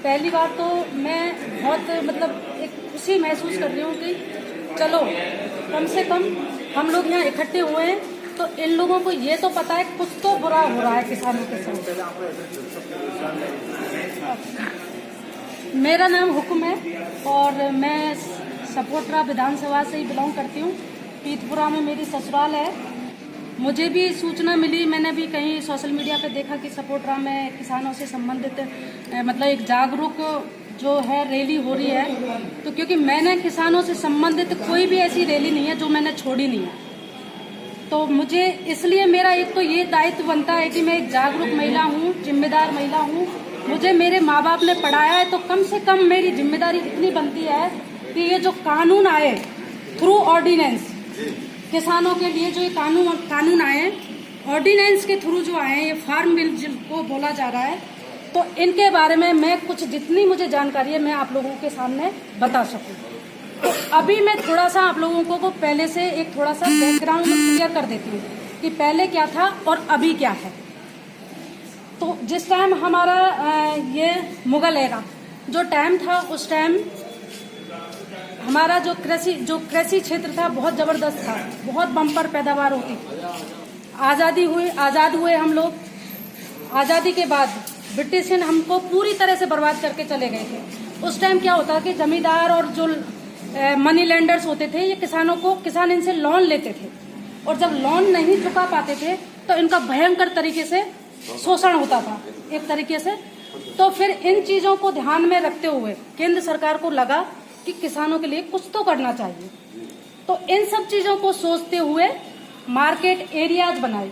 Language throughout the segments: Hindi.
पहली बार तो मैं बहुत एक खुशी महसूस कर रही हूँ कि चलो कम से कम हम लोग यहाँ इकट्ठे हुए हैं, तो इन लोगों को ये तो पता है कुछ तो बुरा हो रहा है किसानों के साथ। मेरा नाम हुक्म है और मैं सपोटरा विधानसभा से ही बिलोंग करती हूँ। पीतपुरा में मेरी ससुराल है। मुझे भी सूचना मिली, मैंने भी कहीं सोशल मीडिया पे देखा कि सपोटरा में किसानों से संबंधित एक जागरूक जो है रैली हो रही है। तो क्योंकि मैंने किसानों से संबंधित कोई भी ऐसी रैली नहीं है जो मैंने छोड़ी नहीं है, तो मुझे इसलिए मेरा एक तो ये दायित्व बनता है कि मैं एक जागरूक महिला हूँ, जिम्मेदार महिला हूँ। मुझे मेरे माँ बाप ने पढ़ाया है, तो कम से कम मेरी जिम्मेदारी इतनी बनती है कि ये जो कानून आए थ्रू ऑर्डिनेंस, किसानों के लिए जो ये कानून आए ऑर्डिनेंस के थ्रू जो आए, ये फार्म बिल जिनको बोला जा रहा है, तो इनके बारे में मैं कुछ जितनी मुझे जानकारी है मैं आप लोगों के सामने बता सकूं। तो अभी मैं थोड़ा सा आप लोगों को पहले से एक थोड़ा सा बैकग्राउंड क्लियर कर देती हूँ कि पहले क्या था और अभी क्या है। तो जिस टाइम हमारा ये मुगल एरा जो टाइम था, उस टाइम हमारा जो कृषि क्षेत्र था बहुत जबरदस्त था, बहुत बम्पर पैदावार होती थी। आज़ाद हुए हम लोग। आज़ादी के बाद ब्रिटिश हमको पूरी तरह से बर्बाद करके चले गए थे। उस टाइम क्या होता कि जमींदार और जो मनी लेंडर्स होते थे, ये किसान इनसे लोन लेते थे, और जब लोन नहीं चुका पाते थे तो इनका भयंकर तरीके से शोषण होता था एक तरीके से। तो फिर इन चीजों को ध्यान में रखते हुए केंद्र सरकार को लगा कि किसानों के लिए कुछ तो करना चाहिए। तो इन सब चीजों को सोचते हुए मार्केट एरियाज बनाए,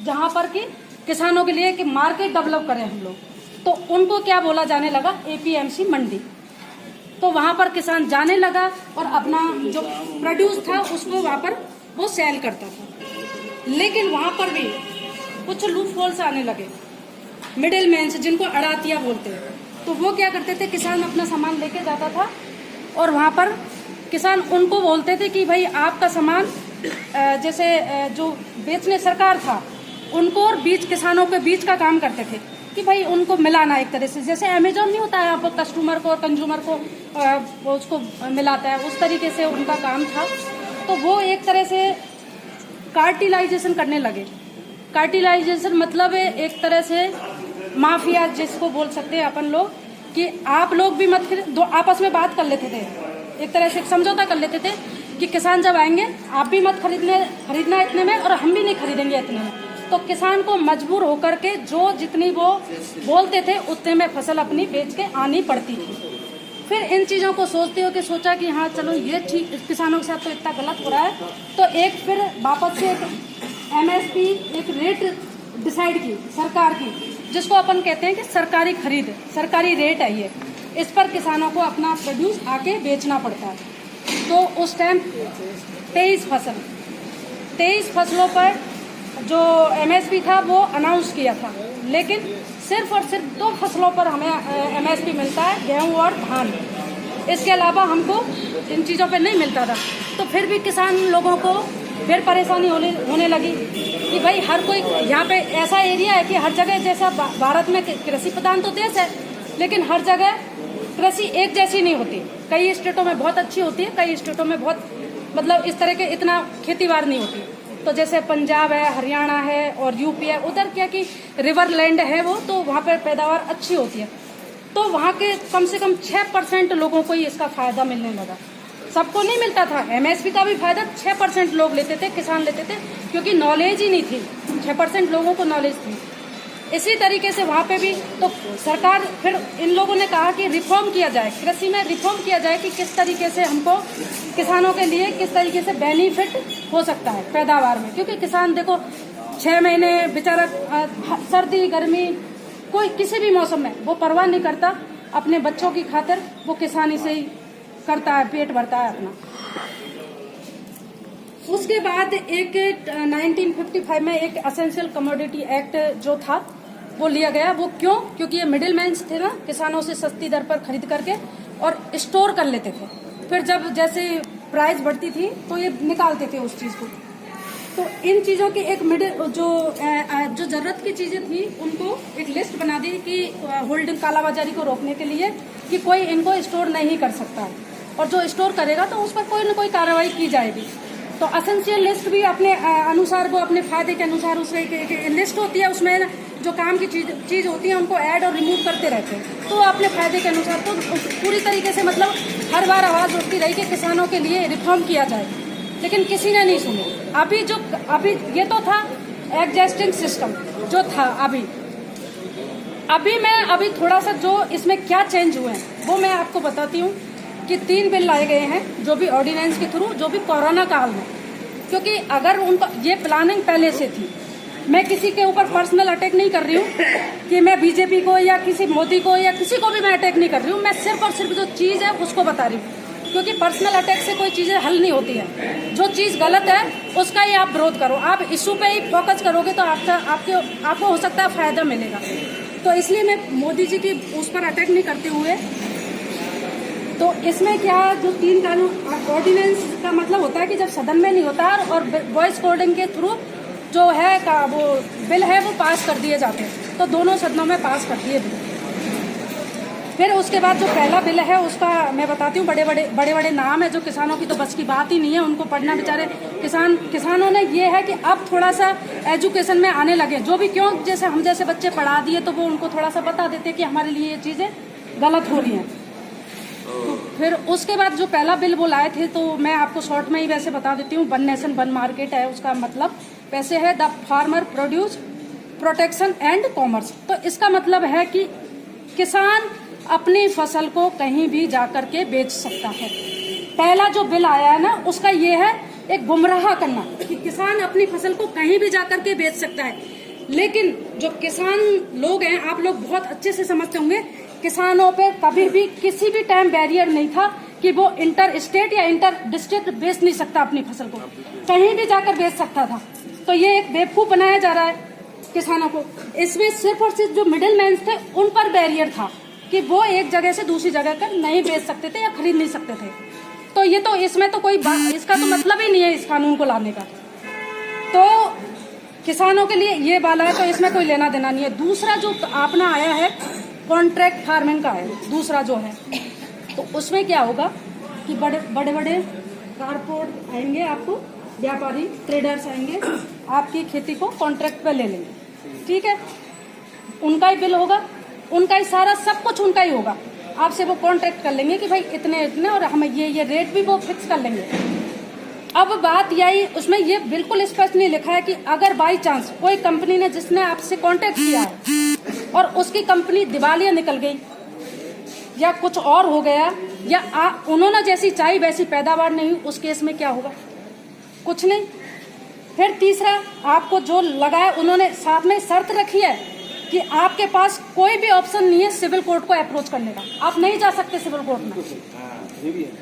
जहां पर कि किसानों के लिए कि मार्केट डेवलप करें हम लोग। तो उनको क्या बोला जाने लगा, एपीएमसी मंडी। तो वहां पर किसान जाने लगा और अपना जो प्रोड्यूस था उसको वहां पर वो सेल करता था। लेकिन वहां पर भी कुछ लूप होल्स आने लगे, मिडिल मैन जिनको अड़ातिया बोलते हैं। तो वो क्या करते थे, किसान अपना सामान लेके जाता था और वहां पर किसान उनको बोलते थे कि भाई आपका सामान, जैसे जो बेचने सरकार था उनको और बीच किसानों के बीच का काम करते थे कि भाई उनको मिलाना एक तरह से, जैसे अमेजोन नहीं होता है आप कस्टमर को और कंज्यूमर को वो उसको मिलाता है, उस तरीके से उनका काम था। तो वो एक तरह से कार्टिलाइजेशन करने लगे। कार्टिलाइजेशन मतलब एक तरह से माफिया जिसको बोल सकते हैं अपन लोग, कि आप लोग भी मत दो, आपस में बात कर लेते थे, एक तरह से समझौता कर लेते थे कि किसान जब आएंगे आप भी मत खरीदना इतने में और हम भी नहीं खरीदेंगे इतने में। तो किसान को मजबूर होकर के जो जितनी वो बोलते थे उतने में फसल अपनी बेच के आनी पड़ती थी। फिर इन चीजों को सोचा कि हाँ चलो ये ठीक, किसानों के साथ तो इतना गलत हो रहा है। तो एक फिर वापस से एमएसपी एक रेट डिसाइड की सरकार की, जिसको अपन कहते हैं कि सरकारी खरीद, सरकारी रेट है ये। इस पर किसानों को अपना प्रोड्यूस आके बेचना पड़ता है। तो उस टाइम 23 फसलों पर जो एमएसपी था वो अनाउंस किया था, लेकिन सिर्फ और सिर्फ 2 फसलों पर हमें एमएसपी मिलता है, गेहूं और धान। इसके अलावा हमको इन चीज़ों पे नहीं मिलता था। तो फिर भी किसान लोगों को फिर परेशानी होने लगी कि भाई हर कोई यहाँ पे ऐसा एरिया है कि हर जगह, जैसा भारत में कृषि प्रधान तो देश है, लेकिन हर जगह कृषि एक जैसी नहीं होती। कई स्टेटों में बहुत अच्छी होती है, कई स्टेटों में बहुत इस तरह के इतना खेतीबाड़ नहीं होती। तो जैसे पंजाब है, हरियाणा है और यूपी है, उधर क्या कि रिवर लैंड है वो, तो वहाँ पर पैदावार अच्छी होती है। तो वहाँ के कम से कम 6% लोगों को ही इसका फायदा मिलने लगा। सबको नहीं मिलता था। एमएसपी का भी फायदा 6% लोग लेते थे, किसान लेते थे, क्योंकि नॉलेज ही नहीं थी। 6% लोगों को नॉलेज थी। इसी तरीके से वहाँ पे भी तो सरकार, फिर इन लोगों ने कहा कि रिफॉर्म किया जाए, कृषि में रिफॉर्म किया जाए कि किस तरीके से हमको किसानों के लिए किस तरीके से बेनिफिट हो सकता है पैदावार में। क्योंकि किसान देखो 6 महीने बेचारा सर्दी गर्मी कोई किसी भी मौसम में वो परवाह नहीं करता, अपने बच्चों की खातिर वो किसानी से ही करता है, पेट भरता है अपना। उसके बाद एक 1955 में एक एसेंशियल कमोडिटी एक्ट जो था वो लिया गया। वो क्यों? क्योंकि ये मिडिल मैन्स थे ना, किसानों से सस्ती दर पर खरीद करके और स्टोर कर लेते थे। फिर जब जैसे प्राइस बढ़ती थी तो ये निकालते थे उस चीज को। तो इन चीज़ों की एक मिडिल जो ज़रूरत की चीज़ें थी उनको एक लिस्ट बना दी कि होल्डिंग कालाबाजारी को रोकने के लिए कि कोई इनको स्टोर नहीं कर सकता है, और जो स्टोर करेगा तो उस पर कोई न कोई कार्रवाई की जाएगी। तो असेंशियल लिस्ट भी अपने अनुसार, वो अपने फायदे के अनुसार उसमें एक लिस्ट होती है, उसमें जो काम की चीज होती है उनको ऐड और रिमूव करते रहते हैं, तो अपने फायदे के अनुसार। तो पूरी तरीके से मतलब हर बार आवाज़ उठती रही कि किसानों के लिए रिफॉर्म किया जाए, लेकिन किसी ने नहीं सुनी। अभी ये तो था एग्जिस्टिंग सिस्टम जो था। अभी थोड़ा सा जो इसमें क्या चेंज हुए हैं वो मैं आपको बताती हूँ कि 3 बिल लाए गए हैं, जो भी ऑर्डिनेंस के थ्रू, जो भी कोरोना काल में, क्योंकि अगर उनको ये प्लानिंग पहले से थी। मैं किसी के ऊपर पर्सनल अटैक नहीं कर रही हूँ कि मैं बीजेपी को या किसी मोदी को या किसी को भी मैं अटैक नहीं कर रही हूँ। मैं सिर्फ और सिर्फ जो चीज़ है उसको बता रही हूँ, क्योंकि पर्सनल अटैक से कोई चीज़ें हल नहीं होती है। जो चीज़ गलत है उसका ही आप विरोध करो, आप इशू पे ही फोकस करोगे तो आपको हो सकता है फायदा मिलेगा। तो इसलिए मैं मोदी जी की उस पर अटैक नहीं करते हुए, तो इसमें क्या जो 3 कानून ऑर्डिनेंस का मतलब होता है कि जब सदन में नहीं होता और वॉइस कोडिंग के थ्रू जो है वो बिल है वो पास कर दिए जाते हैं, तो दोनों सदनों में पास कर दिए बिल। फिर उसके बाद जो पहला बिल है उसका मैं बताती हूँ, बड़े बड़े नाम है जो किसानों की तो बस की बात ही नहीं है, उनको पढ़ना बेचारे किसानों ने ये है कि अब थोड़ा सा एजुकेशन में आने लगे, जो भी क्यों जैसे हम जैसे बच्चे पढ़ा दिए तो वो उनको थोड़ा सा बता देते कि हमारे लिए ये चीज़ें गलत हो रही हैं। तो फिर उसके बाद जो पहला बिल वो लाए थे, तो मैं आपको शॉर्ट में ही वैसे बता देती हूँ। 1 नेशन 1 मार्केट है उसका मतलब, वैसे है the farmer produce protection and commerce. तो इसका मतलब है कि किसान अपनी फसल को कहीं भी जाकर के बेच सकता है। पहला जो बिल आया है ना उसका ये है एक गुमराह करना कि किसान अपनी फसल को कहीं भी जाकर के बेच सकता है, लेकिन जो किसान लोग हैं, आप लोग बहुत अच्छे से समझते होंगे, किसानों पे कभी भी किसी भी टाइम बैरियर नहीं था कि वो इंटर स्टेट या इंटर डिस्ट्रिक्ट बेच नहीं सकता अपनी फसल को, कहीं भी जाकर बेच सकता था। तो ये एक बेवकूफ बनाया जा रहा है किसानों को। इसमें सिर्फ और सिर्फ जो मिडिल मैन थे उन पर बैरियर था कि वो एक जगह से दूसरी जगह कर नहीं बेच सकते थे या खरीद नहीं सकते थे। तो ये तो इसमें तो कोई इसका तो मतलब ही नहीं है इस कानून को लाने का। तो किसानों के लिए ये वाला है, तो इसमें कोई लेना देना नहीं है। दूसरा जो अपना आया है कॉन्ट्रैक्ट फार्मिंग का है, दूसरा जो है, तो उसमें क्या होगा कि बड़े कारपोरेट आएंगे, आपको व्यापारी ट्रेडर्स आएंगे, आपकी खेती को कॉन्ट्रैक्ट पे ले लेंगे, ठीक है। उनका ही बिल होगा, उनका ही सारा सब कुछ उनका ही होगा। आपसे वो कॉन्ट्रैक्ट कर लेंगे कि भाई इतने और हमें ये रेट भी वो फिक्स कर लेंगे। अब बात यही, उसमें ये बिल्कुल स्पष्ट नहीं लिखा है कि अगर बाई चांस कोई कंपनी ने जिसने आपसे कॉन्ट्रैक्ट किया है और उसकी कंपनी दिवालिया निकल गई या कुछ और हो गया या उन्होंने जैसी चाही वैसी पैदावार नहीं हुई, उस केस में क्या होगा? कुछ नहीं। फिर तीसरा, आपको जो लगाया, उन्होंने साथ में शर्त रखी है कि आपके पास कोई भी ऑप्शन नहीं है सिविल कोर्ट को अप्रोच करने का, आप नहीं जा सकते सिविल कोर्ट में।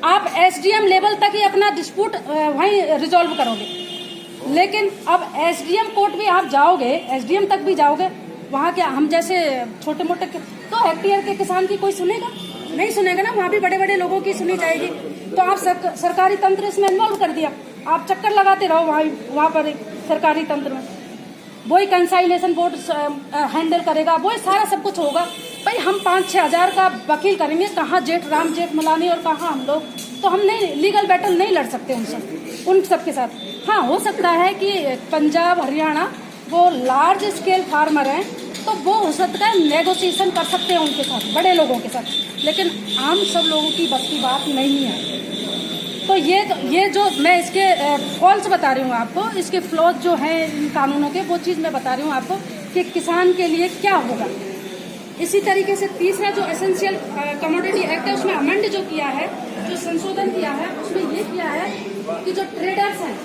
आप एसडीएम लेवल तक ही अपना डिस्प्यूट वहीं रिजॉल्व करोगे। लेकिन अब एसडीएम कोर्ट भी आप जाओगे, एसडीएम तक भी जाओगे, वहाँ क्या हम जैसे छोटे मोटे तो हेक्टेयर के किसान की कोई सुनेगा? नहीं सुनेगा ना, वहाँ भी बड़े बड़े लोगों की सुनी जाएगी। तो आप सरकारी तंत्र इसमें इन्वॉल्व कर दिया, आप चक्कर लगाते रहो वहाँ पर सरकारी तंत्र में, वही कंसाइनेशन बोर्ड हैंडल करेगा, वही सारा सब कुछ होगा। भाई हम 5-6 हज़ार का वकील करेंगे, कहाँ जेठ राम जेठमलानी और कहाँ हम लोग, तो हम नहीं लीगल बैटल नहीं लड़ सकते उन सब के साथ। हाँ, हो सकता है कि पंजाब हरियाणा वो लार्ज स्केल फार्मर हैं, तो वो हो सकता है नेगोशिएशन कर सकते हैं उनके साथ, बड़े लोगों के साथ, लेकिन आम सब लोगों की बस की बात नहीं है। तो ये जो मैं इसके फॉल्स बता रही हूँ आपको, इसके फ्लॉज जो हैं इन कानूनों के, वो चीज़ मैं बता रही हूँ आपको कि किसान के लिए क्या होगा। इसी तरीके से तीसरा जो एसेंशियल कमोडिटी एक्ट है, उसमें अमेंड जो किया है, जो संशोधन किया है, उसमें ये किया है कि जो ट्रेडर्स हैं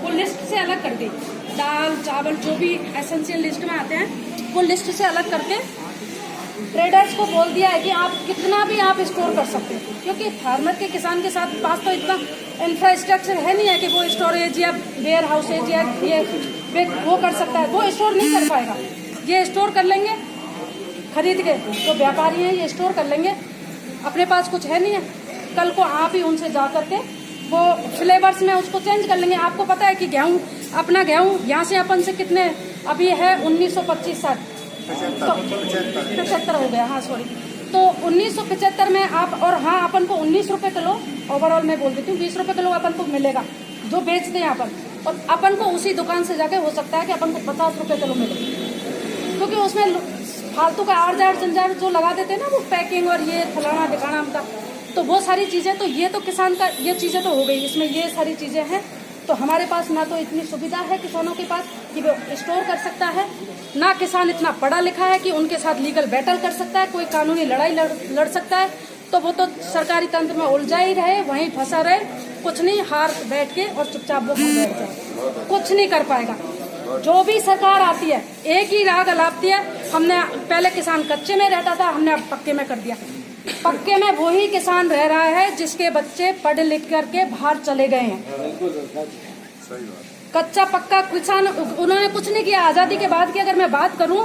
वो लिस्ट से अलग कर दी, दाल चावल जो भी एसेंशियल लिस्ट में आते हैं वो लिस्ट से अलग करके ट्रेडर्स को बोल दिया है कि आप कितना भी आप स्टोर कर सकते हैं, क्योंकि फार्मर के किसान के साथ पास तो इतना इंफ्रास्ट्रक्चर है नहीं है कि वो स्टोरेज या वेयर हाउसेज या ये वो कर सकता है, वो स्टोर नहीं कर पाएगा। ये स्टोर कर लेंगे खरीद के, जो व्यापारी हैं ये स्टोर कर लेंगे, अपने पास कुछ है नहीं है, कल को आप ही उनसे जा करके वो फ्लेवर्स में उसको चेंज कर लेंगे। आपको पता है कि गेहूँ अपना गेहूँ यहाँ से अपन से कितने अभी है 1925-60 75 हो गया, हाँ सॉरी, तो 1975 में आप, और हाँ अपन को 19 रुपए किलो ओवरऑल मैं बोल देती हूँ, 20 रुपए किलो अपन को मिलेगा जो बेचते हैं अपन, और अपन को उसी दुकान से जाके हो सकता है कि अपन को 50 रुपए किलो मिले, क्योंकि उसमें फालतू का आड़ जाड़ झंझाड़ जो लगा देते हैं ना, वो पैकिंग और ये फलाना ढिकाना का, तो वो सारी चीजें, तो ये तो किसान का ये चीजें तो हो गई, इसमें ये सारी चीजें हैं। तो हमारे पास ना तो इतनी सुविधा है किसानों के पास कि वो स्टोर कर सकता है, ना किसान इतना पढ़ा लिखा है कि उनके साथ लीगल बैटल कर सकता है, कोई कानूनी लड़ाई लड़ सकता है, तो वो तो सरकारी तंत्र में उलझा ही रहे, वहीं फंसा रहे, कुछ नहीं, हार बैठ के और चुपचाप वो बैठ जाए, कुछ नहीं कर पाएगा। जो भी सरकार आती है एक ही राग अलापती है, हमने पहले किसान कच्चे में रहता था, हमने अब पक्के में कर दिया। पक्के में वही किसान रह रहा है जिसके बच्चे पढ़ लिख करके बाहर चले गए हैं। कच्चा पक्का किसान उन्होंने कुछ नहीं किया। आजादी के बाद की अगर मैं बात करूं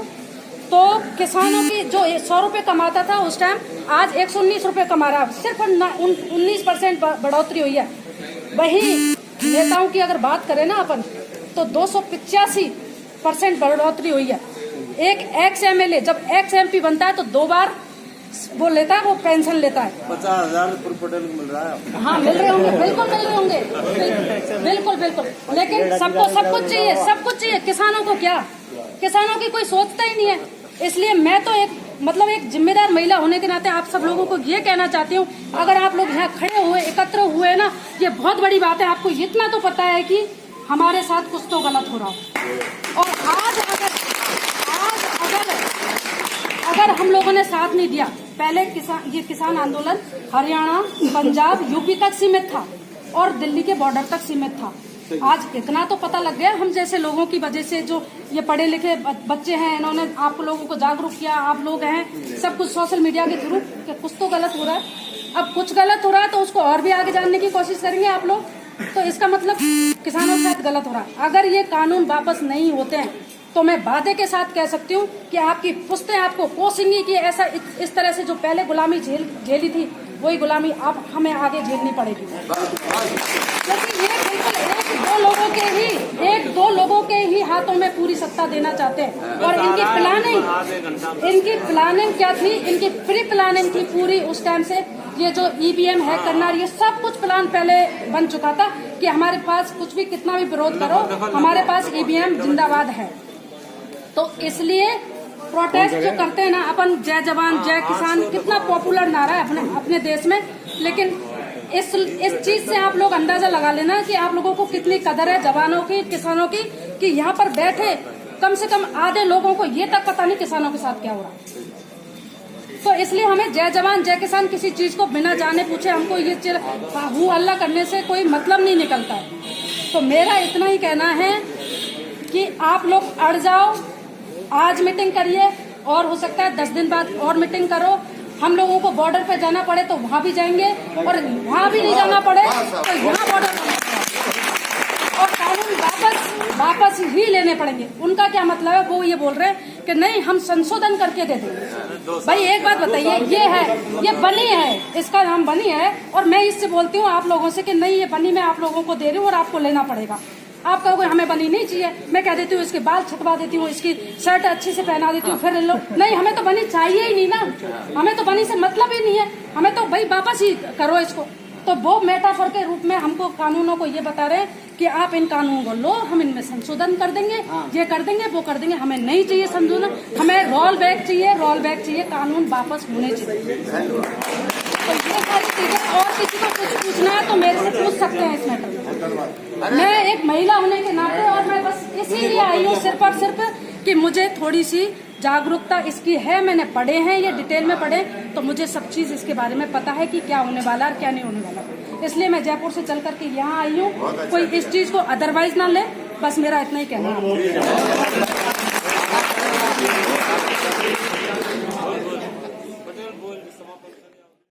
तो किसानों की जो 100 रुपए कमाता था उस टाइम, आज 119 रुपए कमा रहा है, सिर्फ 19% बढ़ोतरी हुई है। वही नेताओं की अगर बात करें ना अपन, तो 285% बढ़ोतरी हुई है। एक एक्स MLA जब एक्स MP बनता है तो 2 बार वो लेता है, वो पेंशन लेता है। 50,000 पटेल को मिल रहा है। हाँ मिल रहे होंगे, बिल्कुल मिल रहे होंगे, बिल्कुल बिल्कुल, लेकिन सबको सब कुछ चाहिए, सब कुछ चाहिए। किसानों को क्या, किसानों की कोई सोचता ही नहीं है। इसलिए मैं तो एक जिम्मेदार महिला होने के नाते आप सब लोगों को ये कहना चाहती हूँ, अगर आप लोग यहाँ खड़े हुए एकत्र हुए ना, ये बहुत बड़ी बात है। आपको इतना तो पता है कि हमारे साथ कुछ तो गलत हो रहा है, और आज अगर हम लोगों ने साथ नहीं दिया, पहले ये किसान आंदोलन हरियाणा, पंजाब, यूपी तक सीमित था और दिल्ली के बॉर्डर तक सीमित था। आज इतना तो पता लग गया, हम जैसे लोगों की वजह से, जो ये पढ़े लिखे बच्चे हैं, इन्होंने आप लोगों को जागरूक किया, आप लोग हैं सब कुछ सोशल मीडिया के थ्रू, कि कुछ तो गलत हो रहा है। अब कुछ गलत हो रहा है तो उसको और भी आगे जानने की कोशिश करेंगे आप लोग, तो इसका मतलब किसानों के साथ गलत हो रहा है। अगर ये कानून वापस नहीं होते हैं तो मैं वादे के साथ कह सकती हूँ कि आपकी पुश्तें आपको कोसेंगी कि ऐसा इस तरह से जो पहले गुलामी झेली थी, वही गुलामी अब हमें आगे झेलनी पड़ेगी। क्योंकि ये बिल्कुल एक दो लोगों के ही हाथों में पूरी सत्ता देना चाहते हैं। और इनकी प्लानिंग क्या थी, इनकी प्री प्लानिंग थी पूरी उस टाइम से। ये जो EVM है करना, ये सब कुछ प्लान पहले बन चुका था कि हमारे पास कुछ भी, कितना भी विरोध करो, हमारे पास EVM जिंदाबाद है। तो इसलिए प्रोटेस्ट जो करते हैं ना अपन, जय जवान जय किसान, कितना पॉपुलर नारा है अपने देश में, लेकिन इस चीज से आप लोग अंदाजा लगा लेना कि आप लोगों को कितनी कदर है जवानों की, किसानों की, कि यहाँ पर बैठे कम से कम आधे लोगों को ये तक पता नहीं किसानों के साथ क्या हो रहा है। तो इसलिए हमें जय जवान जय किसान किसी चीज को बिना जाने पूछे हमको ये हू अल्लाह करने से कोई मतलब नहीं निकलता है। तो मेरा इतना ही कहना है कि आप लोग अड़ जाओ, आज मीटिंग करिए, और हो सकता है 10 दिन बाद और मीटिंग करो। हम लोगों को बॉर्डर पे जाना पड़े तो वहाँ भी जाएंगे, और वहाँ भी नहीं जाना पड़े तो यहाँ बॉर्डर और कानून वापस ही लेने पड़ेंगे। उनका क्या मतलब है, वो ये बोल रहे हैं कि नहीं हम संशोधन करके दे देंगे। भाई एक बात बताइए, ये बनी है, इसका नाम बनी है, और मैं इससे बोलती हूँ आप लोगों से कि नहीं ये बनी मैं आप लोगों को दे रही हूँ और आपको लेना पड़ेगा। आप कहोगे हमें बनी नहीं चाहिए, मैं कह देती हूँ इसके बाल छटवा देती हूँ, इसकी शर्ट अच्छी से पहना देती हूँ, फिर लो। नहीं, हमें तो बनी चाहिए ही नहीं ना, हमें तो बनी से मतलब ही नहीं है, हमें तो भाई वापस ही करो इसको। तो वो मेटाफर के रूप में हमको कानूनों को ये बता रहे हैं कि आप इन कानूनों को लो, हम इनमें संशोधन कर देंगे, ये कर देंगे, वो कर देंगे। हमें नहीं चाहिए संशोधन, हमें रोल बैक चाहिए, कानून वापस होने चाहिए। तो ये सारी चीजें, और किसी को कुछ पूछना है तो मेरे से पूछ सकते हैं इस मैटर में। मैं एक महिला होने के नाते, और मैं बस इसीलिए आई हूँ सिर्फ और सिर्फ कि मुझे थोड़ी सी जागरूकता इसकी है। मैंने पढ़े हैं, ये डिटेल में पढ़े, तो मुझे सब चीज इसके बारे में पता है कि क्या होने वाला और क्या नहीं होने वाला। इसलिए मैं जयपुर से चल करके यहाँ आई हूँ। कोई इस चीज को अदरवाइज ना ले, बस मेरा इतना ही कहना है।